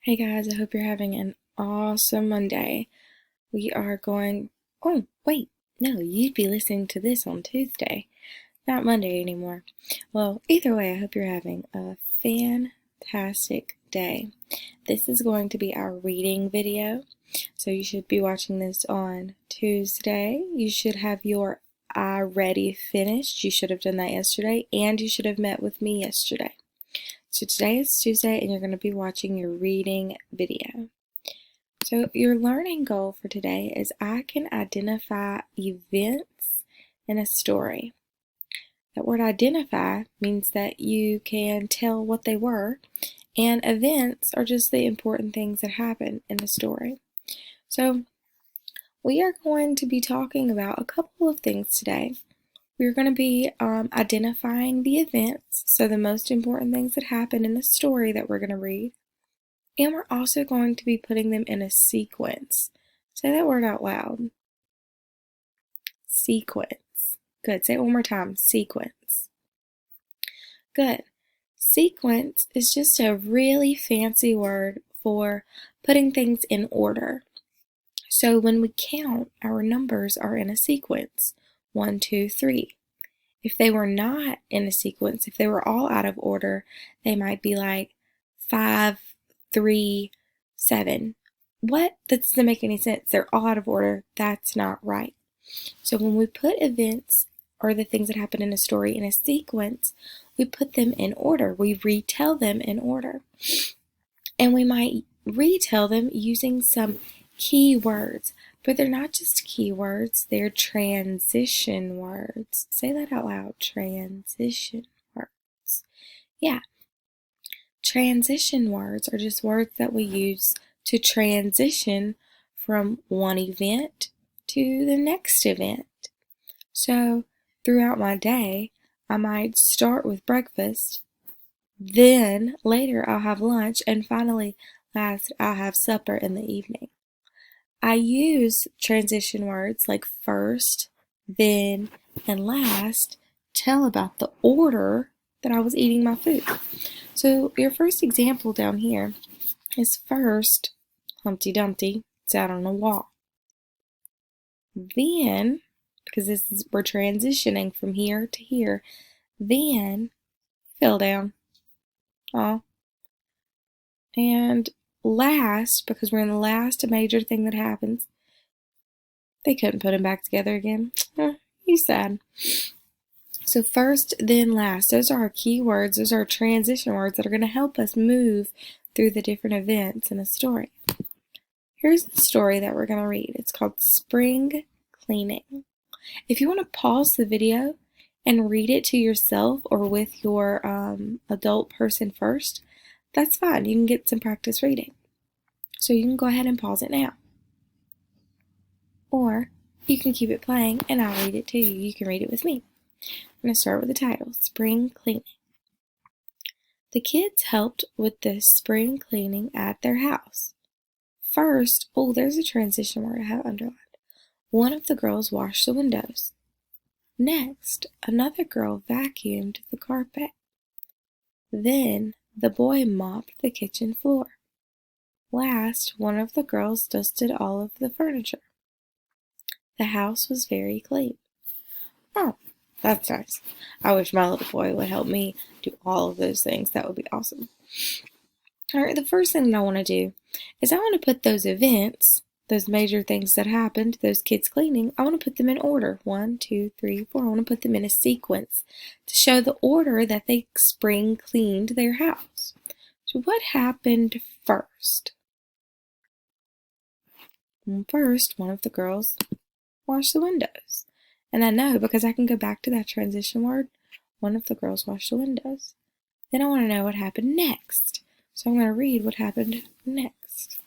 Hey guys, I hope you're having an awesome Monday. We are going. Oh, wait, no, you'd be listening to this on Tuesday, not Monday anymore. Well, either way, I hope you're having a fantastic day. This is going to be our reading video, so you should be watching this on Tuesday. You should have your I ready finished. You should have done that yesterday, and you should have met with me yesterday. So today is Tuesday and you're going to be watching your reading video. So your learning goal for today is I can identify events in a story. That word identify means that you can tell what they were, and events are just the important things that happen in the story. So we are going to be talking about a couple of things today. We're going to be identifying the events, so the most important things that happen in the story that we're going to read. And we're also going to be putting them in a sequence. Say that word out loud. Sequence. Good. Say it one more time. Sequence. Good. Sequence is just a really fancy word for putting things in order. So when we count, our numbers are in a sequence. 1, 2, 3. If they were not in a sequence, if they were all out of order, they might be like 5, 3, 7. What? That doesn't make any sense. They're all out of order. That's not right. So when we put events or the things that happen in a story in a sequence, we put them in order. We retell them in order. And we might retell them using some key words. But they're not just keywords, they're transition words. Say that out loud. Transition words. Yeah. Transition words are just words that we use to transition from one event to the next event. So throughout my day, I might start with breakfast, then later I'll have lunch, and finally last I'll have supper in the evening. I use transition words like first, then, and last tell about the order that I was eating my food. So your first example down here is first, Humpty Dumpty sat on a wall. Then, because we're transitioning from here to here, then he fell down. Aw. And last, because we're in the last major thing that happens, they couldn't put him back together again. He's sad. So first, then last. Those are our key words. Those are our transition words that are going to help us move through the different events in a story. Here's the story that we're going to read. It's called Spring Cleaning. If you want to pause the video and read it to yourself or with your adult person first, that's fine. You can get some practice reading. So you can go ahead and pause it now. Or you can keep it playing and I'll read it to you. You can read it with me. I'm going to start with the title, Spring Cleaning. The kids helped with the spring cleaning at their house. First, there's a transition word I have underlined. One of the girls washed the windows. Next, another girl vacuumed the carpet. Then, the boy mopped the kitchen floor. Last, one of the girls dusted all of the furniture. The house was very clean. Oh, that's nice. I wish my little boy would help me do all of those things. That would be awesome. All right, the first thing that I want to do is I want to put those events, those major things that happened, those kids cleaning, I want to put them in order. 1, 2, 3, 4. I want to put them in a sequence to show the order that they spring cleaned their house. So what happened first? First, one of the girls washed the windows. And I know because I can go back to that transition word, one of the girls washed the windows. Then I want to know what happened next. So I'm going to read what happened next.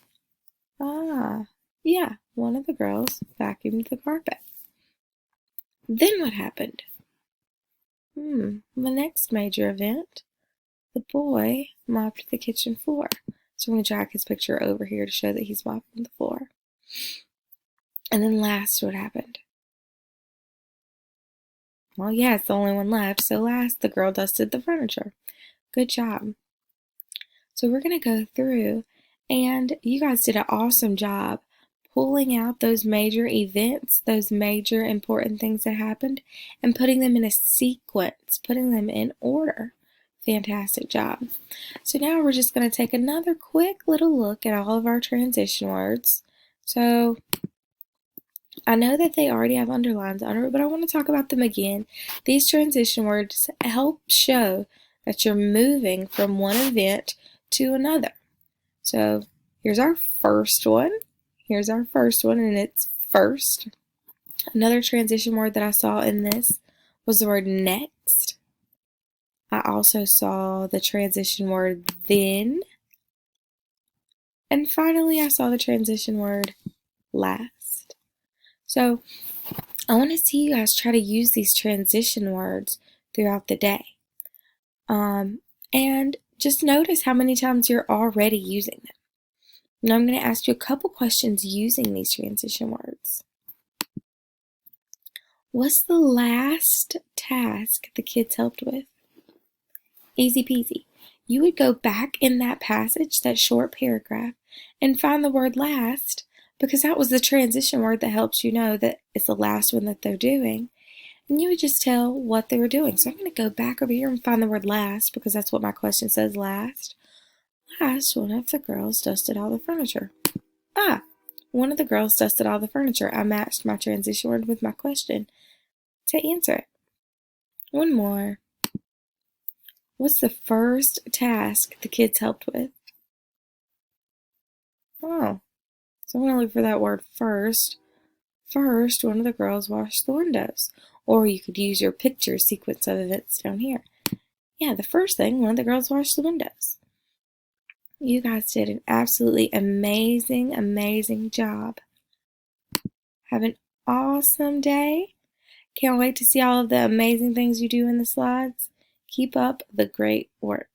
Yeah, one of the girls vacuumed the carpet. Then what happened? The next major event, the boy mopped the kitchen floor. So I'm going to drag his picture over here to show that he's mopping the floor. And then last, what happened? Well, yeah, it's the only one left. So last, the girl dusted the furniture. Good job. So we're going to go through And you guys did an awesome job pulling out those major events, those major important things that happened, and putting them in a sequence, putting them in order. Fantastic job. So now we're just going to take another quick little look at all of our transition words. So I know that they already have underlines under it, but I want to talk about them again. These transition words help show that you're moving from one event to another. So here's our first one. And it's first. Another transition word that I saw in this was the word next. I also saw the transition word then. And finally, I saw the transition word last. So I want to see you guys try to use these transition words throughout the day. And just notice how many times you're already using them. Now I'm going to ask you a couple questions using these transition words. What's the last task the kids helped with? Easy peasy. You would go back in that passage, that short paragraph, and find the word last, because that was the transition word that helps you know that it's the last one that they're doing. And you would just tell what they were doing. So I'm going to go back over here and find the word last, because that's what my question says, last. Last, one of the girls dusted all the furniture. One of the girls dusted all the furniture. I matched my transition word with my question to answer it. One more. What's the first task the kids helped with? So I'm going to look for that word first. First, one of the girls washed the windows. Or you could use your picture sequence of events down here. Yeah, the first thing, one of the girls washed the windows. You guys did an absolutely amazing, amazing job. Have an awesome day. Can't wait to see all of the amazing things you do in the slides. Keep up the great work.